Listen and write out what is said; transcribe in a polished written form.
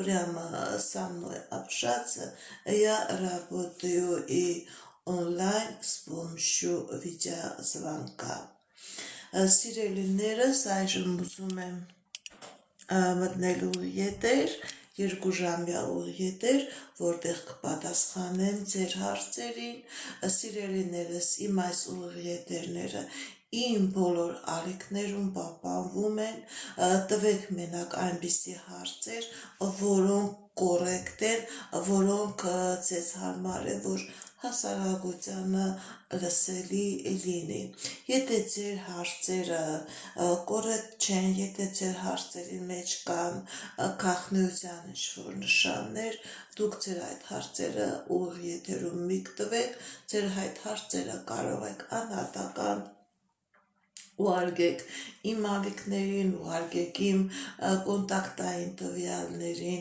прямо со мной общаться, я работаю и онлайн с помощью видеозвонка. Սիրելիներս այժմ ուզում եմ մտնել ուղիետեր, 2 ժամյա ուղիետեր, որտեղ կպատասխանեմ ձեր հարցերին, սիրելիներս իմ այս ուղիետերները իմ բոլոր ալիքներում պահպանվում են, տվեք մենակ այնպիսի հարցեր, որոնք կորեկտ են, որոնք ձեզ հարմար է, որ հասարակությանը լսելի լինի։ Եթե ձեր հարցերը կորեկտ չեն, եթե ձեր հարցերի մեջ կան գաղտնիության ինչ-որ նշաններ, դուք ձեր այդ հարցերը ուղիեթերում մի կտվեք, ձեր այդ հարցերը կարող եք անհատական ուղարկեք իմ ալիքներին, ուղարկեք իմ կոնտակտային տվյալներին,